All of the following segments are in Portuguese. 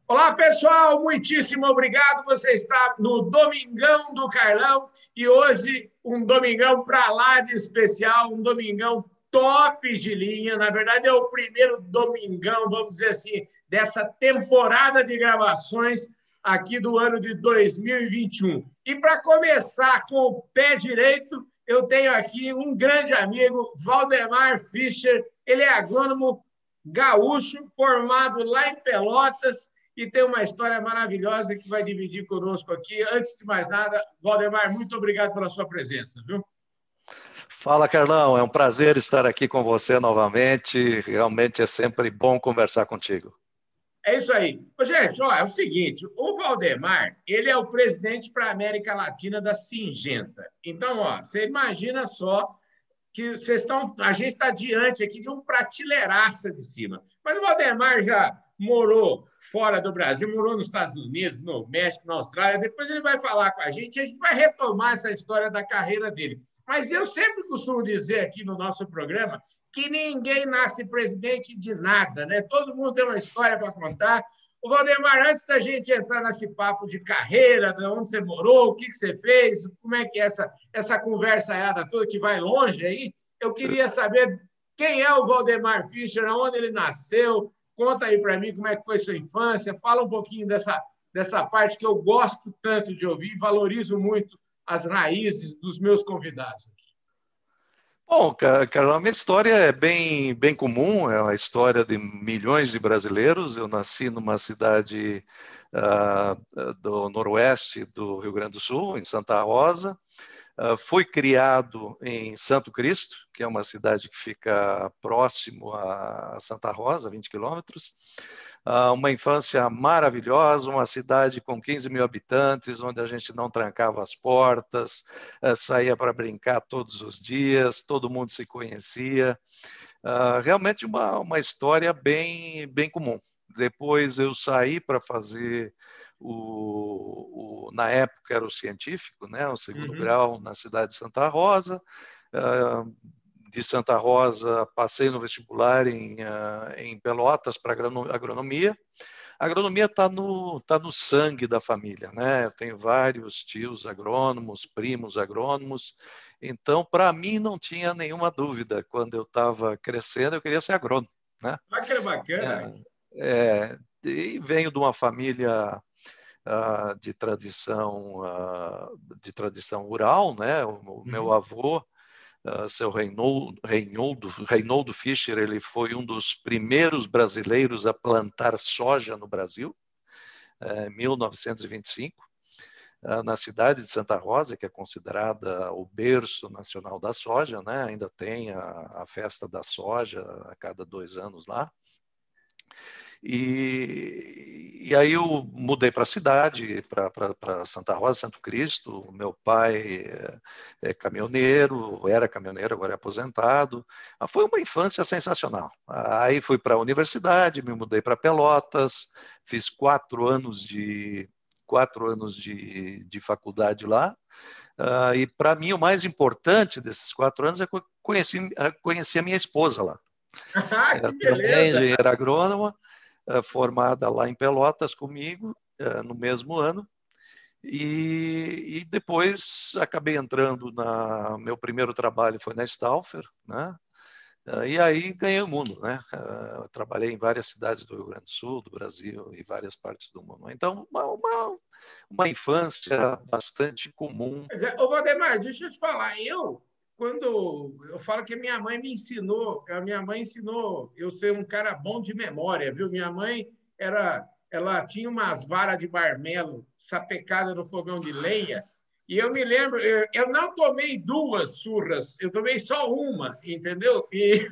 Olá, pessoal, muitíssimo obrigado. Você está no Domingão do Carlão e hoje um domingão para lá de especial, um domingão top de linha. Na verdade, é o primeiro domingão, vamos dizer assim, dessa temporada de gravações aqui do ano de 2021. E para começar com o pé direito, eu tenho aqui um grande amigo, Valdemar Fischer. Ele é agrônomo gaúcho, formado lá em Pelotas e tem uma história maravilhosa que vai dividir conosco aqui. Antes de mais nada, Valdemar, muito obrigado pela sua presença, viu? Fala, Carlão, é um prazer estar aqui com você novamente. Realmente é sempre bom conversar contigo. É isso aí. Gente, ó, é o seguinte, o Valdemar, ele é o presidente para a América Latina da Singenta. Então, ó, você imagina só que a gente está diante aqui de um prateleiraça de cima. Mas o Valdemar já morou fora do Brasil, morou nos Estados Unidos, no México, na Austrália. Depois ele vai falar com a gente vai retomar essa história da carreira dele. Mas eu sempre costumo dizer aqui no nosso programa que ninguém nasce presidente de nada, né? Todo mundo tem uma história para contar. O Valdemar, antes da gente entrar nesse papo de carreira, de onde você morou, o que você fez, como é que é essa conversa toda que vai longe aí, eu queria saber quem é o Valdemar Fischer, onde ele nasceu, conta aí para mim como é que foi sua infância, fala um pouquinho dessa parte que eu gosto tanto de ouvir, valorizo muito as raízes dos meus convidados aqui. Bom, Carlão, a minha história é bem comum, é uma história de milhões de brasileiros. Eu nasci numa cidade do noroeste do Rio Grande do Sul, em Santa Rosa. Fui criado em Santo Cristo, que é uma cidade que fica próximo a Santa Rosa, 20 quilômetros. Uma infância maravilhosa, uma cidade com 15 mil habitantes, onde a gente não trancava as portas, saía para brincar todos os dias, todo mundo se conhecia. Realmente uma história bem comum. Depois eu saí para fazer na época era o científico, né, o segundo grau na cidade de Santa Rosa. De Santa Rosa passei no vestibular em Pelotas para agronomia. A agronomia está no sangue da família, né? Eu tenho vários tios agrônomos, primos agrônomos. Então, para mim, não tinha nenhuma dúvida. Quando eu estava crescendo, eu queria ser agrônomo, né? Bacana. E venho de uma família de tradição rural, né? O meu avô, seu Reinoldo Fischer, ele foi um dos primeiros brasileiros a plantar soja no Brasil, em 1925, na cidade de Santa Rosa, que é considerada o berço nacional da soja, né? Ainda tem a festa da soja a cada 2 anos lá. E aí eu mudei para a cidade, para Santa Rosa, Santo Cristo. Meu pai é caminhoneiro, era caminhoneiro, agora é aposentado. Foi uma infância sensacional. Aí fui para a universidade, me mudei para Pelotas, fiz 4 anos de faculdade lá. E para mim o mais importante desses 4 anos é que eu conheci a minha esposa lá. Que Ela também beleza! engenheira agrônoma, formada lá em Pelotas comigo, no mesmo ano. E depois acabei entrando meu primeiro trabalho foi na Stauffer, né? E aí ganhei o mundo, né? Trabalhei em várias cidades do Rio Grande do Sul, do Brasil e várias partes do mundo. Então, uma infância bastante comum. Ô, Valdemar, deixa eu te falar, quando eu falo que a minha mãe ensinou eu ser um cara bom de memória, viu? Minha mãe ela tinha umas varas de marmelo sapecadas no fogão de lenha, e eu me lembro, eu não tomei 2 surras, eu tomei só uma, entendeu? E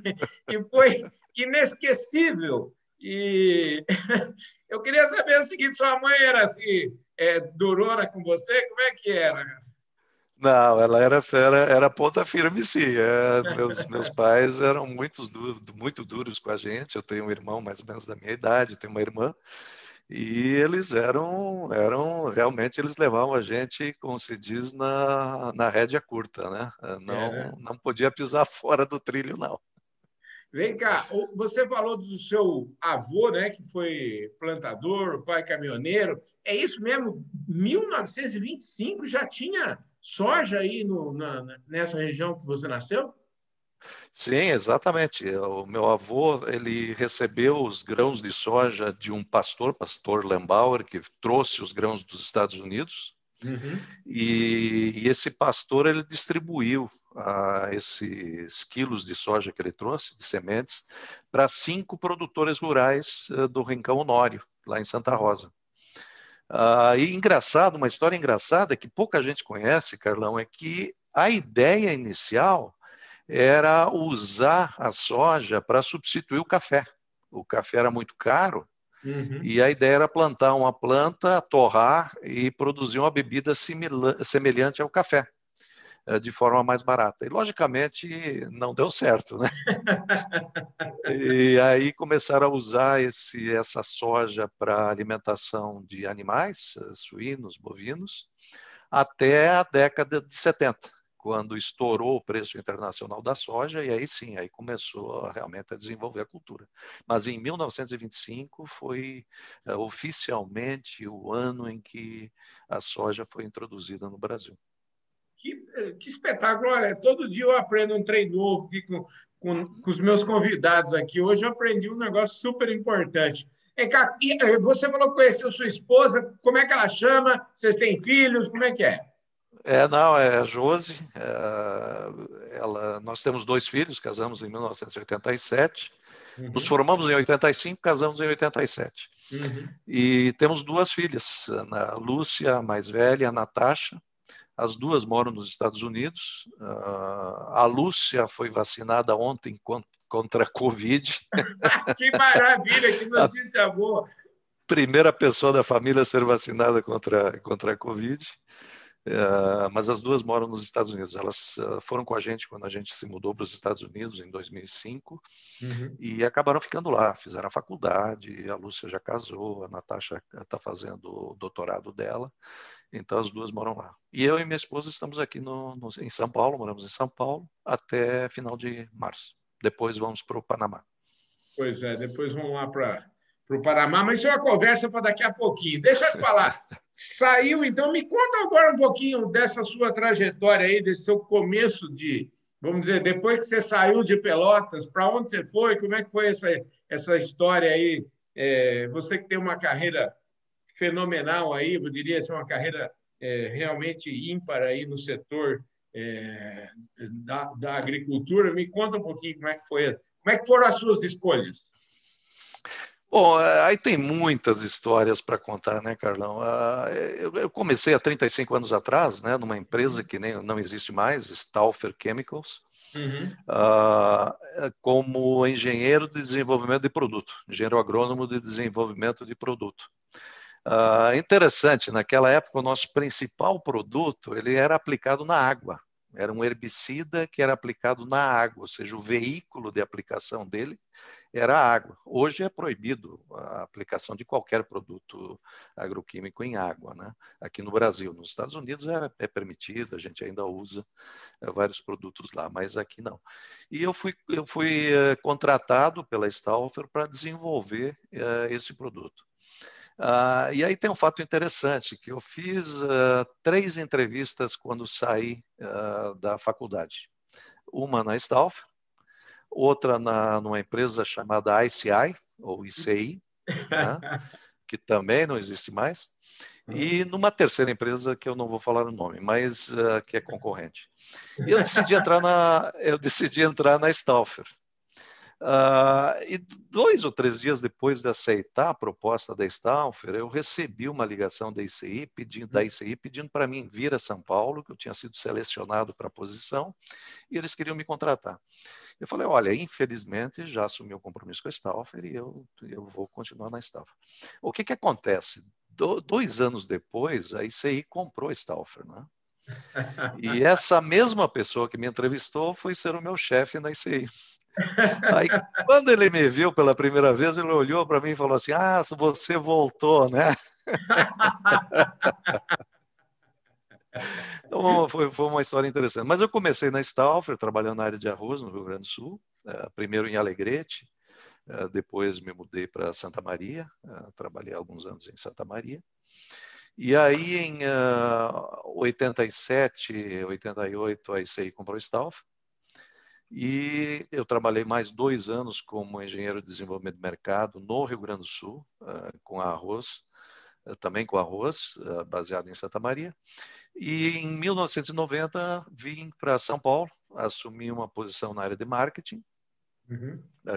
foi inesquecível. E eu queria saber o seguinte, sua mãe era assim, durona com você? Como é que era? Não, ela era fera, era ponta firme, sim. Meus pais eram muito duros com a gente. Eu tenho um irmão mais ou menos da minha idade, tenho uma irmã, e eles realmente eles levavam a gente, como se diz, na rédea curta, né? É, né? Não podia pisar fora do trilho, não. Vem cá, você falou do seu avô, né, que foi plantador, o pai caminhoneiro. É isso mesmo? 1925 já tinha soja aí nessa região que você nasceu? Sim, exatamente. O meu avô, ele recebeu os grãos de soja de um pastor Lembauer, que trouxe os grãos dos Estados Unidos. Uhum. E esse pastor, ele distribuiu esses quilos de soja que ele trouxe, de sementes, para 5 produtores rurais do Rincão Honório, lá em Santa Rosa. E engraçado, uma história engraçada que pouca gente conhece, Carlão, é que a ideia inicial era usar a soja para substituir o café. O café era muito caro Uhum. e a ideia era plantar uma planta, torrar e produzir uma bebida semelhante ao café, de forma mais barata. E, logicamente, não deu certo, né? E aí começaram a usar essa soja para alimentação de animais, suínos, bovinos, até a década de 70, quando estourou o preço internacional da soja, e aí sim, aí começou realmente a desenvolver a cultura. Mas em 1925 foi oficialmente o ano em que a soja foi introduzida no Brasil. Que espetáculo! Olha, todo dia eu aprendo um trem novo aqui com os meus convidados aqui. Hoje eu aprendi um negócio super importante. Você falou que conheceu sua esposa, como é que ela chama? Vocês têm filhos? Como é que é? Não, é a Josi. Nós temos 2 filhos, casamos em 1987. Nos Uhum, formamos em 85, casamos em 87. uhum. E temos 2 filhas, a Lúcia, a mais velha, a Natasha. As 2 moram nos Estados Unidos. A Lúcia foi vacinada ontem contra a Covid. Que maravilha, que A notícia boa. primeira pessoa da família a ser vacinada contra a Covid. Mas as 2 moram nos Estados Unidos. Elas foram com a gente quando a gente se mudou para os Estados Unidos em 2005 Uhum. e acabaram ficando lá, fizeram a faculdade, a Lúcia já casou, a Natasha está fazendo o doutorado dela, então as 2 moram lá. E eu e minha esposa estamos aqui em São Paulo, moramos em São Paulo até final de março. Depois vamos para o Panamá. Pois é, depois vamos lá para o Panamá, mas isso é uma conversa para daqui a pouquinho. Deixa eu te falar. Saiu, então, me conta agora um pouquinho dessa sua trajetória aí, desse seu começo de, vamos dizer, depois que você saiu de Pelotas, para onde você foi, como é que foi essa história aí? Você que tem uma carreira fenomenal aí, eu diria assim, uma carreira realmente ímpar aí no setor da agricultura. Me conta um pouquinho como é que foram as suas escolhas. Bom, aí tem muitas histórias para contar, né, Carlão? Eu comecei há 35 anos atrás, né, numa empresa que não existe mais, Stauffer Chemicals, Uhum. como engenheiro de desenvolvimento de produto, engenheiro agrônomo de desenvolvimento de produto. Interessante, naquela época o nosso principal produto ele era aplicado na água. Era um herbicida que era aplicado na água, ou seja, o veículo de aplicação dele era a água. Hoje é proibido a aplicação de qualquer produto agroquímico em água, né? Aqui no Brasil. Nos Estados Unidos é permitido, a gente ainda usa vários produtos lá, mas aqui não. E eu fui contratado pela Stauffer para desenvolver esse produto. E aí tem um fato interessante, que eu fiz 3 entrevistas quando saí da faculdade. Uma na Stauffer, outra numa empresa chamada ICI, ou ICI, né, que também não existe mais, e numa terceira empresa que eu não vou falar o nome, mas que é concorrente. E eu decidi entrar na Stauffer. E 2 ou 3 dias depois de aceitar a proposta da Stauffer, eu recebi uma ligação da ICI pedindo para mim vir a São Paulo, que eu tinha sido selecionado para a posição, e eles queriam me contratar. Eu falei, olha, infelizmente já assumi o compromisso com a Stauffer e eu vou continuar na Stauffer. O que acontece? 2 anos depois, a ICI comprou a Stauffer, né? E essa mesma pessoa que me entrevistou foi ser o meu chefe na ICI. Aí, quando ele me viu pela primeira vez, ele olhou para mim e falou assim, você voltou, né? Então, foi uma história interessante. Mas eu comecei na Stauffer, trabalhando na área de arroz, no Rio Grande do Sul. primeiro em Alegrete, depois me mudei para Santa Maria, trabalhei alguns anos em Santa Maria. E aí, em 87, 88, aí saí com a ProStauf. E eu trabalhei mais 2 anos como engenheiro de desenvolvimento de mercado no Rio Grande do Sul, com arroz, também com arroz, baseado em Santa Maria. E em 1990 vim para São Paulo, assumi uma posição na área de marketing,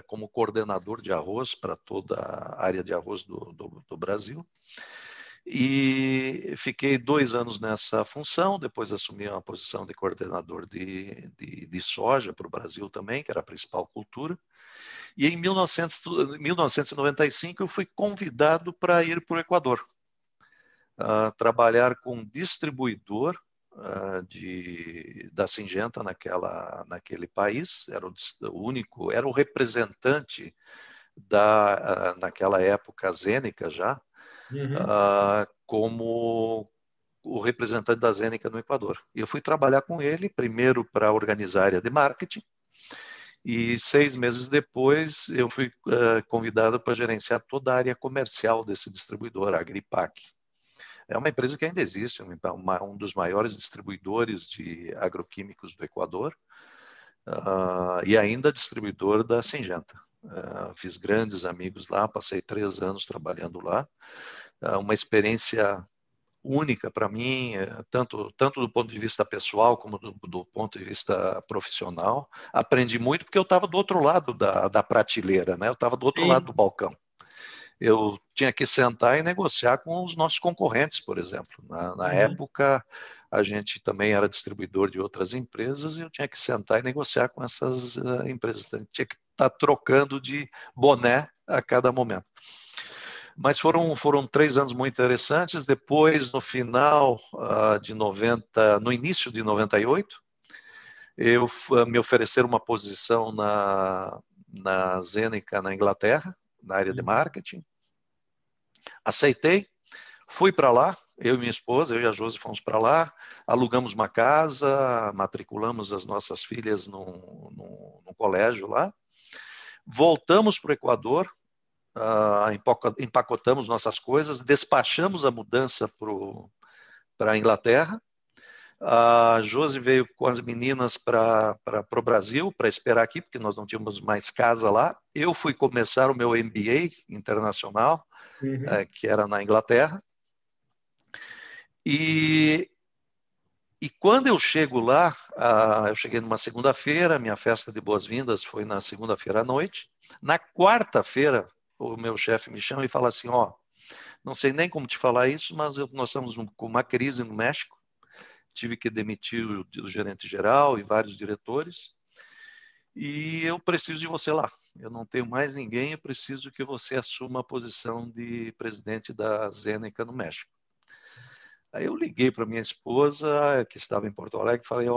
como coordenador de arroz para toda a área de arroz do Brasil. E fiquei 2 anos nessa função, depois assumi uma posição de coordenador de soja para o Brasil também, que era a principal cultura. E em 1995 eu fui convidado para ir para o Equador, trabalhar com um distribuidor da Syngenta naquele país. Era o único, era o representante naquela época, a Zênica já, como o representante da Zênica no Equador. E eu fui trabalhar com ele, primeiro para organizar a área de marketing, e 6 meses depois eu fui convidado para gerenciar toda a área comercial desse distribuidor, a Agripac. É uma empresa que ainda existe, um dos maiores distribuidores de agroquímicos do Equador, e ainda distribuidor da Syngenta. Fiz grandes amigos lá, passei 3 anos trabalhando lá. Uma experiência única para mim, tanto do ponto de vista pessoal como do ponto de vista profissional. Aprendi muito porque eu estava do outro lado da prateleira, né? Eu estava do outro lado do balcão. Eu tinha que sentar e negociar com os nossos concorrentes, por exemplo. Na época, a gente também era distribuidor de outras empresas e eu tinha que sentar e negociar com essas empresas. Então, tinha que estar trocando de boné a cada momento. Mas foram 3 anos muito interessantes. Depois, no final de 90, no início de 98, me ofereceram uma posição na Zeneca, na Inglaterra, na área de marketing. Aceitei, fui para lá, eu e minha esposa, eu e a Josi fomos para lá, alugamos uma casa, matriculamos as nossas filhas no colégio lá, voltamos para o Equador, empacotamos nossas coisas, despachamos a mudança para a Inglaterra. A Josi veio com as meninas para o Brasil, para esperar aqui, porque nós não tínhamos mais casa lá. Eu fui começar o meu MBA internacional, que era na Inglaterra. E quando eu chego lá, eu cheguei numa segunda-feira, minha festa de boas-vindas foi na segunda-feira à noite. Na quarta-feira, o meu chefe me chama e fala assim, não sei nem como te falar isso, mas nós estamos com uma crise no México, tive que demitir o gerente geral e vários diretores, e eu preciso de você lá. Eu não tenho mais ninguém, eu preciso que você assuma a posição de presidente da Zeneca no México. Aí eu liguei para minha esposa, que estava em Porto Alegre, e falei,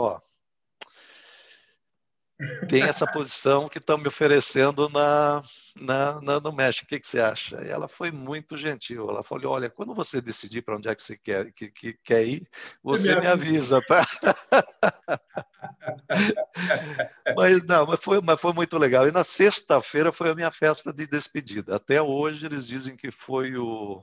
tem essa posição que estão me oferecendo no México, o que você acha? E ela foi muito gentil, ela falou, olha, quando você decidir para onde é que você quer ir, você me avisa, tá? mas foi muito legal. E na sexta-feira foi a minha festa de despedida. Até hoje eles dizem que foi o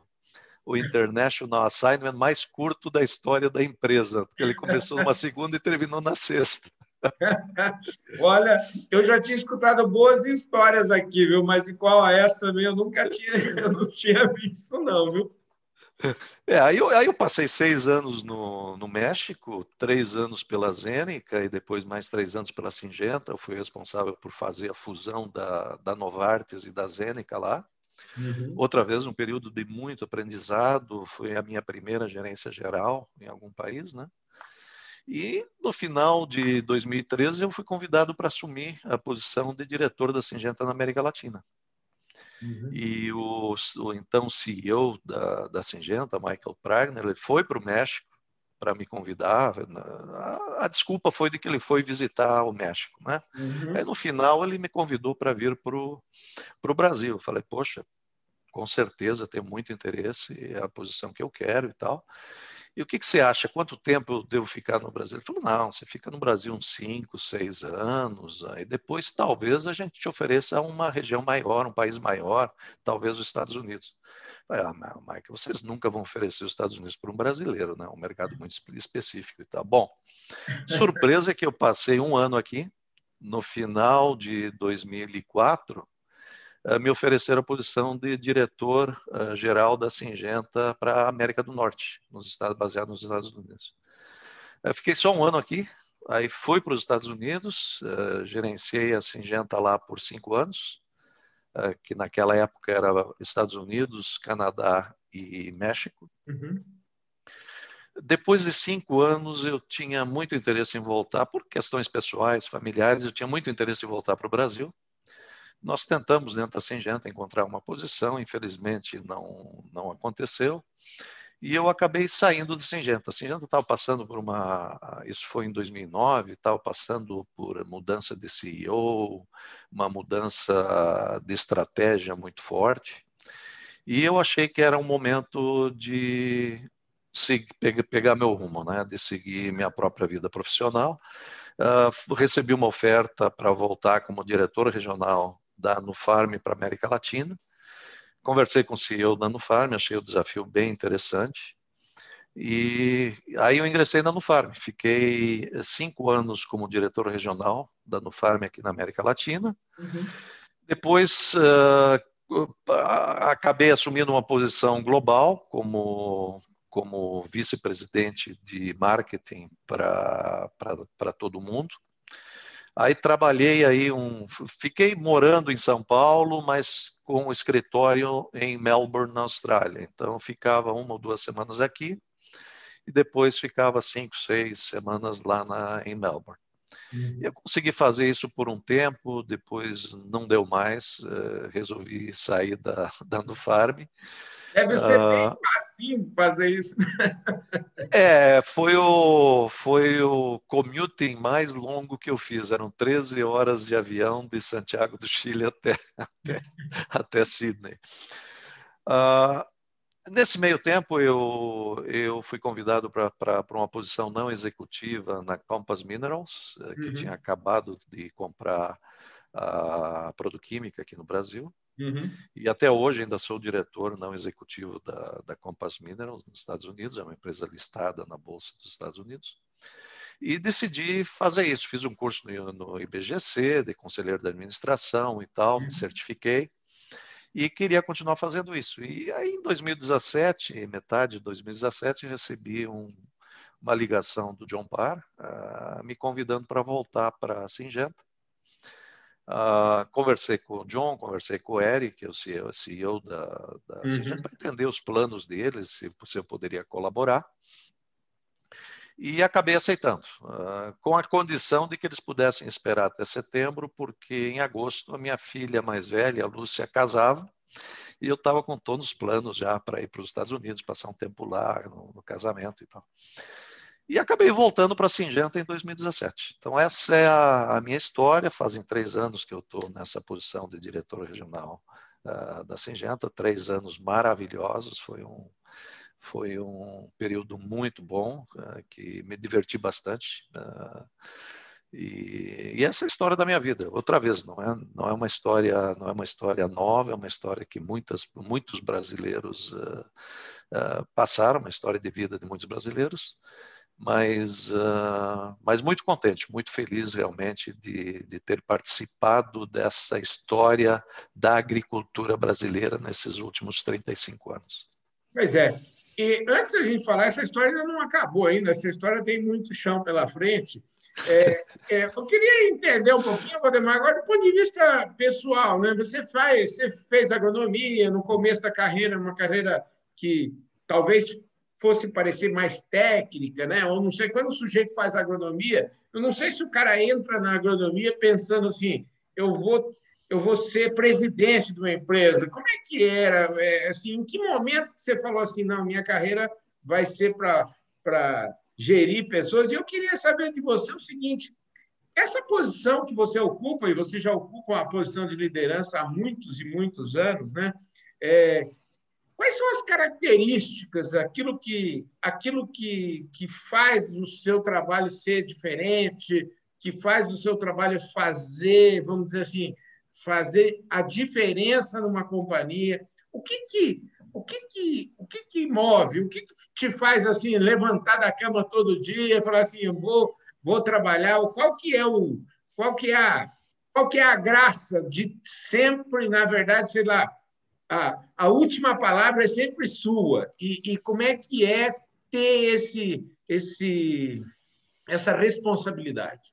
International Assignment mais curto da história da empresa, porque ele começou numa segunda e terminou na sexta. Olha, eu já tinha escutado boas histórias aqui, viu? Mas igual a essa também eu não tinha visto, não, viu? Aí eu passei 6 anos no México, 3 anos pela Zeneca e depois mais 3 anos pela Syngenta. Eu fui responsável por fazer a fusão da Novartis e da Zeneca lá. Outra vez, um período de muito aprendizado, foi a minha primeira gerência geral em algum país, né? E no final de 2013 eu fui convidado para assumir a posição de diretor da Syngenta na América Latina. E o então CEO da Syngenta, Michael Pragner, ele foi para o México para me convidar. A desculpa foi de que ele foi visitar o México, né? Aí no final ele me convidou para vir para o Brasil. Eu falei, poxa, com certeza tenho muito interesse, é a posição que eu quero e tal. E o que você acha? Quanto tempo eu devo ficar no Brasil? Ele falou, não, você fica no Brasil uns 5, 6 anos, aí depois talvez a gente te ofereça uma região maior, um país maior, talvez os Estados Unidos. Eu falei, Michael, vocês nunca vão oferecer os Estados Unidos para um brasileiro, né? Um mercado muito específico e tal. Bom, surpresa é que eu passei um ano aqui, no final de 2004, me ofereceram a posição de diretor-geral da Syngenta para a América do Norte, baseado nos Estados Unidos. Eu fiquei só um ano aqui, aí fui para os Estados Unidos, gerenciei a Syngenta lá por 5 anos, que naquela época era Estados Unidos, Canadá e México. Uhum. Depois de 5 anos, eu tinha muito interesse em voltar, por questões pessoais, familiares, eu tinha muito interesse em voltar para o Brasil. Nós tentamos, dentro da Syngenta, encontrar uma posição, infelizmente não aconteceu, e eu acabei saindo da Syngenta. A Syngenta estava passando por isso foi em 2009, estava passando por mudança de CEO, uma mudança de estratégia muito forte, e eu achei que era um momento de pegar meu rumo, né? De seguir minha própria vida profissional. Recebi uma oferta para voltar como diretor regional da Nufarm para a América Latina. Conversei com o CEO da Nufarm, achei o desafio bem interessante. E aí eu ingressei na Nufarm. Fiquei 5 anos como diretor regional da Nufarm aqui na América Latina. Uhum. Depois acabei assumindo uma posição global como vice-presidente de marketing para todo mundo. Aí trabalhei fiquei morando em São Paulo, mas com o escritório em Melbourne, na Austrália. Então ficava 1 ou 2 semanas aqui e depois ficava 5, 6 semanas lá em Melbourne. Uhum. Eu consegui fazer isso por um tempo, depois não deu mais, resolvi sair da Nufarm. Deve ser bem facinho fazer isso. Foi o commuting mais longo que eu fiz. Eram 13 horas de avião de Santiago do Chile até Sydney. Nesse meio tempo, eu fui convidado para uma posição não executiva na Compass Minerals, que eu tinha acabado de comprar a Produquímica aqui no Brasil. Uhum. E até hoje ainda sou diretor não executivo da Compass Minerals nos Estados Unidos, é uma empresa listada na Bolsa dos Estados Unidos. E decidi fazer isso. Fiz um curso no IBGC, de conselheiro da administração e tal, me certifiquei e queria continuar fazendo isso. E aí em 2017, metade de 2017, recebi uma ligação do John Parr, me convidando para voltar para a Syngenta. Conversei com o John, conversei com o Eric, que é o CEO da Syngenta, para entender os planos deles, se eu poderia colaborar. E acabei aceitando, com a condição de que eles pudessem esperar até setembro, porque em agosto a minha filha mais velha, a Lúcia, casava, e eu estava com todos os planos já para ir para os Estados Unidos, passar um tempo lá no casamento e tal. E acabei voltando para a Syngenta em 2017. Então, essa é a minha história. Fazem 3 anos que eu estou nessa posição de diretor regional da Syngenta, 3 anos maravilhosos. Foi um período muito bom, que me diverti bastante. E essa é a história da minha vida. Outra vez, não é uma história nova, é uma história que muitos brasileiros passaram, uma história de vida de muitos brasileiros. Mas muito contente, muito feliz realmente de ter participado dessa história da agricultura brasileira nesses últimos 35 anos. Pois é. E antes da gente falar, essa história ainda não acabou ainda, essa história tem muito chão pela frente. Eu queria entender um pouquinho, Valdemar, agora do ponto de vista pessoal, né? Você fez agronomia no começo da carreira, uma carreira que talvez fosse parecer mais técnica, né? Ou não sei, quando o sujeito faz agronomia, eu não sei se o cara entra na agronomia pensando assim, eu vou ser presidente de uma empresa. Como é que era? Assim, em que momento que você falou assim, não, minha carreira vai ser para gerir pessoas? E eu queria saber de você o seguinte, essa posição que você ocupa, e você já ocupa uma posição de liderança há muitos e muitos anos, né? quais são as características, aquilo que faz o seu trabalho ser diferente, que faz o seu trabalho fazer, vamos dizer assim, fazer a diferença numa companhia? O que que move? O que te faz assim levantar da cama todo dia e falar assim, eu vou trabalhar? Qual que é a, qual que é a graça de sempre, na verdade, sei lá, a última palavra é sempre sua. E como é ter essa responsabilidade?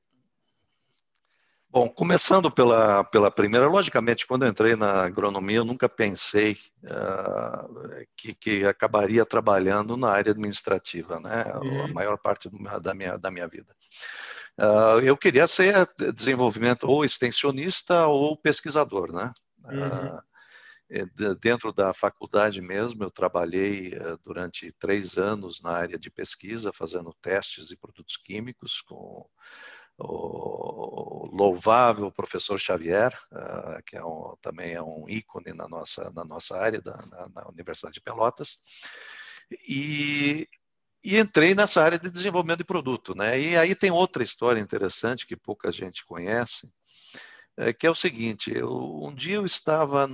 Bom, começando pela primeira, logicamente, quando eu entrei na agronomia, eu nunca pensei que acabaria trabalhando na área administrativa, né? A Uhum, maior parte da minha vida. Eu queria ser desenvolvimento ou extensionista ou pesquisador, né? uhum, Dentro da faculdade mesmo, eu trabalhei durante 3 anos na área de pesquisa, fazendo testes de produtos químicos com o louvável professor Xavier, que também é um ícone na nossa área, na Universidade de Pelotas, e, e entrei nessa área de desenvolvimento de produto, né? E aí tem outra história interessante que pouca gente conhece, que é o seguinte: um dia eu estava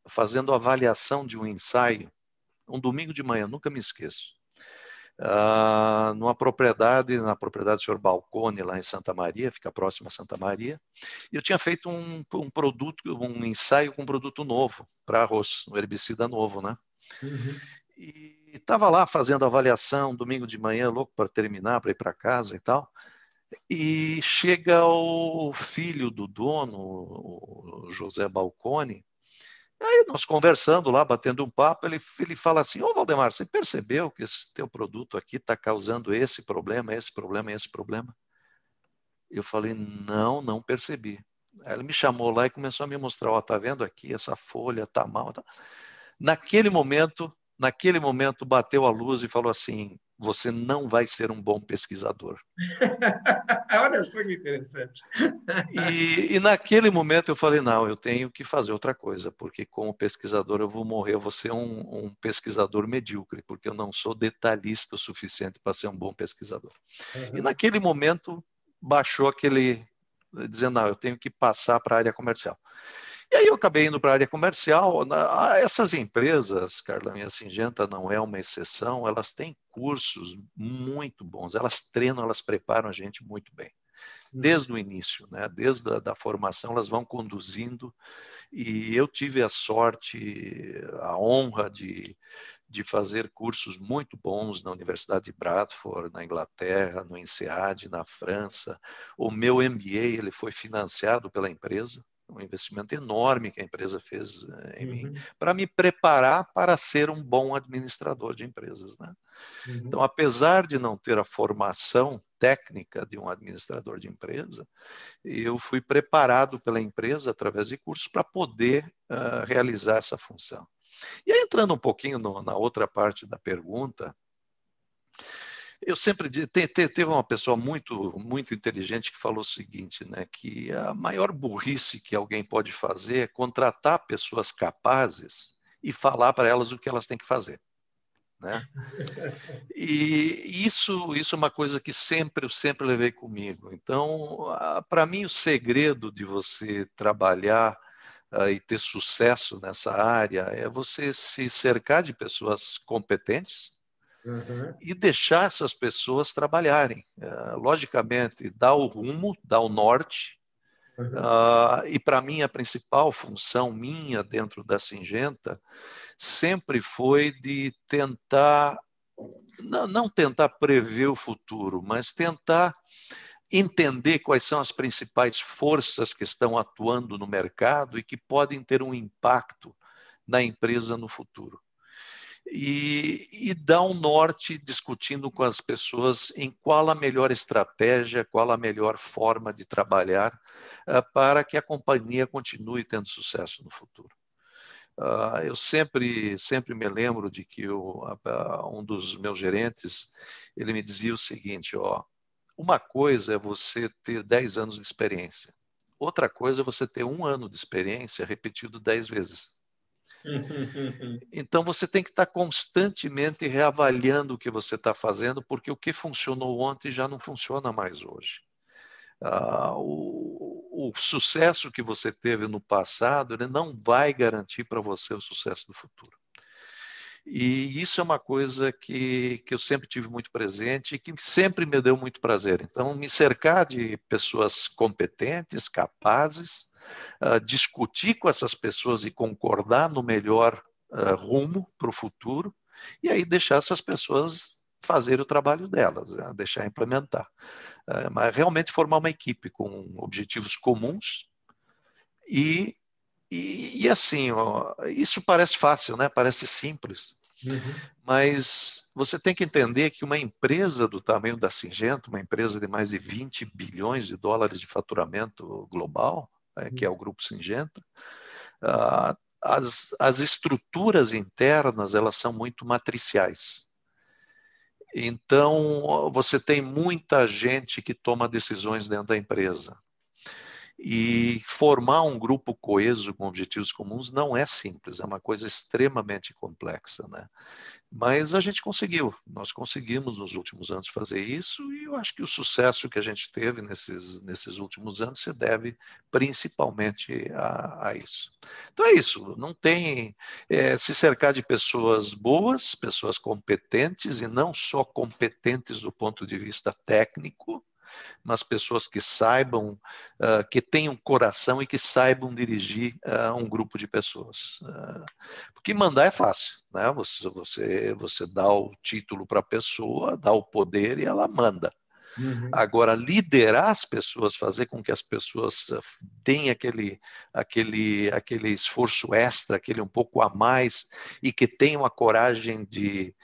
fazendo avaliação de um ensaio, um domingo de manhã, nunca me esqueço, na propriedade do senhor Balcone, lá em Santa Maria, fica próximo a Santa Maria, e eu tinha feito um ensaio com um produto novo para arroz, um herbicida novo, né? uhum. E estava lá fazendo avaliação, domingo de manhã, louco para terminar, para ir para casa e tal. E chega o filho do dono, o José Balcone. Aí nós conversando lá, batendo um papo, ele fala assim: ô Valdemar, você percebeu que esse teu produto aqui está causando esse problema, esse problema, esse problema? Eu falei: não percebi. Aí ele me chamou lá e começou a me mostrar: ó, tá vendo aqui, essa folha tá mal. Tá. Naquele momento bateu a luz e falou assim: você não vai ser um bom pesquisador. Olha só que interessante. E naquele momento eu falei: não, eu tenho que fazer outra coisa, porque como pesquisador eu vou morrer, eu vou ser um pesquisador medíocre, porque eu não sou detalhista o suficiente para ser um bom pesquisador. E Uhum. naquele momento baixou aquele, dizendo: não, eu tenho que passar para a área comercial. E aí eu acabei indo para a área comercial. Essas empresas, Carla, minha Singenta não é uma exceção, elas têm cursos muito bons, elas treinam, elas preparam a gente muito bem Uhum. desde o início, né? Desde a formação, elas vão conduzindo, e eu tive a sorte, a honra de fazer cursos muito bons na Universidade de Bradford, na Inglaterra, no INSEAD, na França. O meu MBA ele foi financiado pela empresa, um investimento enorme que a empresa fez em mim, Uhum. para me preparar para ser um bom administrador de empresas, né? Então, Uhum. apesar de não ter a formação técnica de um administrador de empresa, eu fui preparado pela empresa através de cursos para poder realizar essa função. E aí, entrando um pouquinho na outra parte da pergunta, eu sempre teve uma pessoa muito muito inteligente que falou o seguinte, né, que a maior burrice que alguém pode fazer é contratar pessoas capazes e falar para elas o que elas têm que fazer, né? E isso é uma coisa que eu sempre levei comigo. Então, para mim, o segredo de você trabalhar e ter sucesso nessa área é você se cercar de pessoas competentes Uhum. e deixar essas pessoas trabalharem. Logicamente, dar o rumo, dar o norte. Uhum. E para mim, a principal função minha dentro da Singenta sempre foi de tentar não tentar prever o futuro, mas tentar entender quais são as principais forças que estão atuando no mercado e que podem ter um impacto na empresa no futuro. E dar um norte discutindo com as pessoas em qual a melhor estratégia, qual a melhor forma de trabalhar para que a companhia continue tendo sucesso no futuro. Eu sempre me lembro de que um dos meus gerentes, ele me dizia o seguinte: ó, uma coisa é você ter 10 anos de experiência, outra coisa é você ter 1 ano de experiência repetido 10 vezes. Então, você tem que estar constantemente reavaliando o que você está fazendo, porque o que funcionou ontem já não funciona mais hoje. O sucesso que você teve no passado, ele não vai garantir para você o sucesso do futuro. E isso é uma coisa que eu sempre tive muito presente e que sempre me deu muito prazer. Então, me cercar de pessoas competentes, capazes, discutir com essas pessoas e concordar no melhor rumo para o futuro, e aí deixar essas pessoas fazer o trabalho delas, deixar implementar. Mas realmente formar uma equipe com objetivos comuns e assim, ó, isso parece fácil, né? Parece simples, mas você tem que entender que uma empresa do tamanho da Syngenta, uma empresa de mais de 20 bilhões de dólares de faturamento global, que é o Grupo Syngenta, as estruturas internas, elas são muito matriciais. Então, você tem muita gente que toma decisões dentro da empresa. E formar um grupo coeso com objetivos comuns não é simples, é uma coisa extremamente complexa, né? Mas a gente conseguiu, nós conseguimos nos últimos anos fazer isso e eu acho que o sucesso que a gente teve nesses últimos anos se deve principalmente a isso. Então é isso, não tem se cercar de pessoas boas, pessoas competentes e não só competentes do ponto de vista técnico, mas pessoas que saibam, que tenham coração e que saibam dirigir um grupo de pessoas. Porque mandar é fácil, né? Você dá o título para a pessoa, dá o poder e ela manda. Agora, liderar as pessoas, fazer com que as pessoas tenham aquele esforço extra, aquele um pouco a mais, e que tenham a coragem de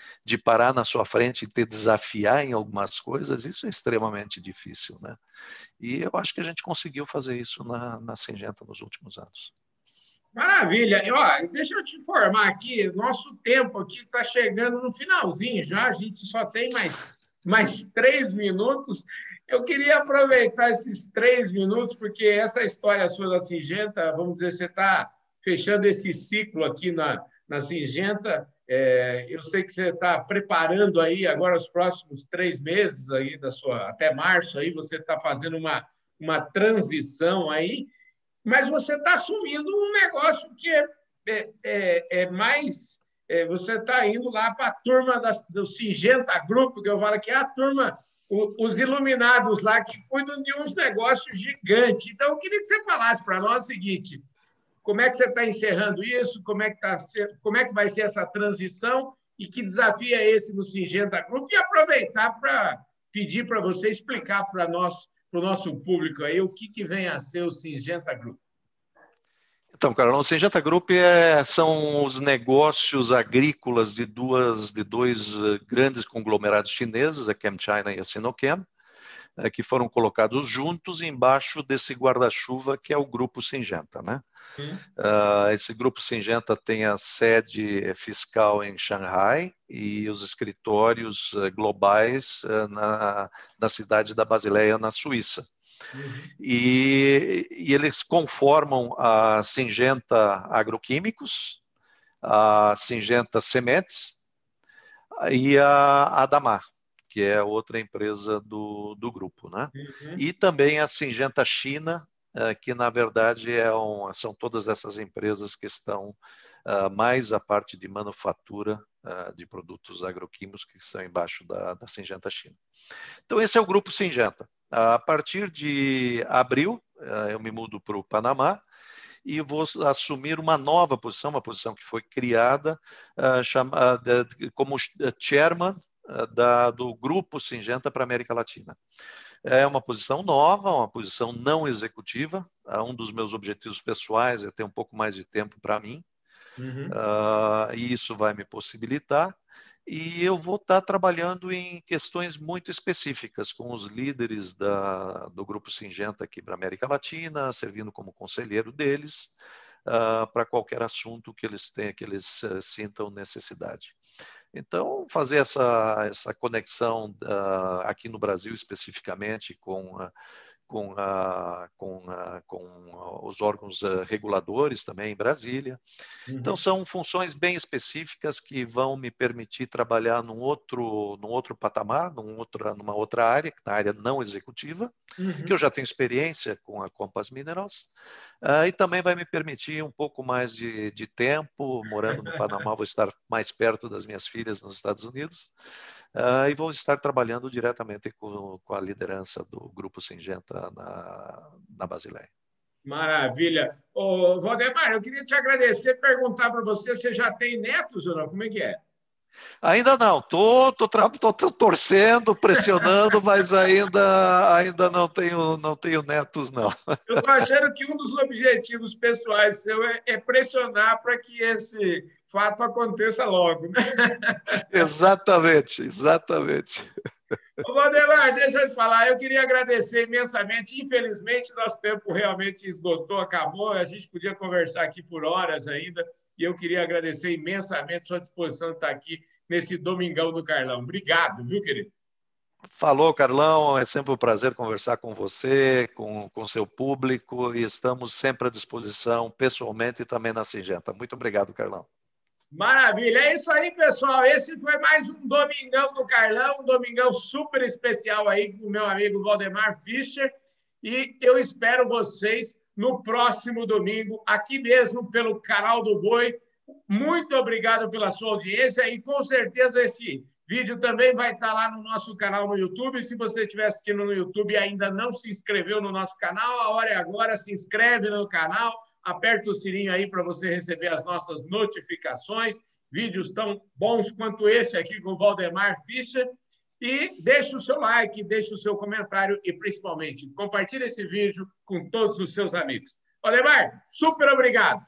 parar na sua frente e te desafiar em algumas coisas, isso é extremamente difícil, né? E eu acho que a gente conseguiu fazer isso na Syngenta nos últimos anos. Maravilha. Ó, deixa eu te informar aqui, nosso tempo aqui está chegando no finalzinho já, a gente só tem mais 3 minutos. Eu queria aproveitar esses 3 minutos, porque essa história sua da Singenta, vamos dizer, você está fechando esse ciclo aqui na Singenta. Eu sei que você está preparando aí agora os próximos 3 meses aí da sua, até março aí, você está fazendo uma transição aí. Mas você está assumindo um negócio que é mais. Você está indo lá para a turma do Syngenta Group, que eu falo que é a turma, os iluminados lá que cuidam de uns negócios gigantes. Então, eu queria que você falasse para nós o seguinte: como é que você está encerrando isso? Como é que vai ser essa transição? E que desafio é esse no Syngenta Group? E aproveitar para pedir para você explicar para nós, para o nosso público aí, o que vem a ser o Syngenta Group. Então, Carol, o Syngenta Group são os negócios agrícolas de dois grandes conglomerados chineses, a ChemChina e a Sinochem, que foram colocados juntos embaixo desse guarda-chuva que é o Grupo Syngenta, né? Esse Grupo Syngenta tem a sede fiscal em Xangai e os escritórios globais na cidade da Basileia, na Suíça. E eles conformam a Syngenta Agroquímicos, a Syngenta Sementes e a Adamar, que é outra empresa do grupo, né? E também a Syngenta China, que na verdade são todas essas empresas que estão mais a parte de manufatura de produtos agroquímicos que estão embaixo da Syngenta China. Então esse é o grupo Syngenta. A partir de abril, eu me mudo para o Panamá e vou assumir uma nova posição, uma posição que foi criada como chairman do Grupo Syngenta para a América Latina. É uma posição nova, uma posição não executiva. Um dos meus objetivos pessoais é ter um pouco mais de tempo para mim. E isso vai me possibilitar. E eu vou estar trabalhando em questões muito específicas com os líderes do Grupo Syngenta aqui para a América Latina, servindo como conselheiro deles para qualquer assunto que eles tenham, que eles sintam necessidade. Então, fazer essa conexão aqui no Brasil especificamente com com os órgãos reguladores também em Brasília. Então, são funções bem específicas que vão me permitir trabalhar num outro patamar, numa outra área, na área não executiva, que eu já tenho experiência com a Compass Minerals, e também vai me permitir um pouco mais de tempo. Morando no Panamá, vou estar mais perto das minhas filhas nos Estados Unidos, e vou estar trabalhando diretamente com a liderança do Grupo Syngenta na Basileia. Maravilha. Ô, Valdemar, eu queria te agradecer, perguntar para você, você já tem netos ou não? Como é que é? Ainda não, tô torcendo, pressionando, mas ainda não tenho netos, não. Eu estou achando que um dos objetivos pessoais seu é pressionar para que esse fato aconteça logo, né? Exatamente. Ô, Valdemar, deixa eu te falar, eu queria agradecer imensamente. Infelizmente, nosso tempo realmente esgotou, acabou. A gente podia conversar aqui por horas ainda, e eu queria agradecer imensamente a sua disposição de estar aqui nesse Domingão do Carlão. Obrigado, viu, querido? Falou, Carlão, é sempre um prazer conversar com você, com seu público, e estamos sempre à disposição, pessoalmente e também na Syngenta. Muito obrigado, Carlão. Maravilha, é isso aí, pessoal. Esse foi mais um Domingão do Carlão, um domingão super especial aí com o meu amigo Valdemar Fischer. E eu espero vocês no próximo domingo, aqui mesmo pelo canal do Boi. Muito obrigado pela sua audiência e com certeza esse vídeo também vai estar lá no nosso canal no YouTube. Se você estiver assistindo no YouTube e ainda não se inscreveu no nosso canal, a hora é agora, se inscreve no canal, aperta o sininho aí para você receber as nossas notificações, vídeos tão bons quanto esse aqui com o Valdemar Fischer. E deixe o seu like, deixe o seu comentário e, principalmente, compartilhe esse vídeo com todos os seus amigos. Valdemar, super obrigado!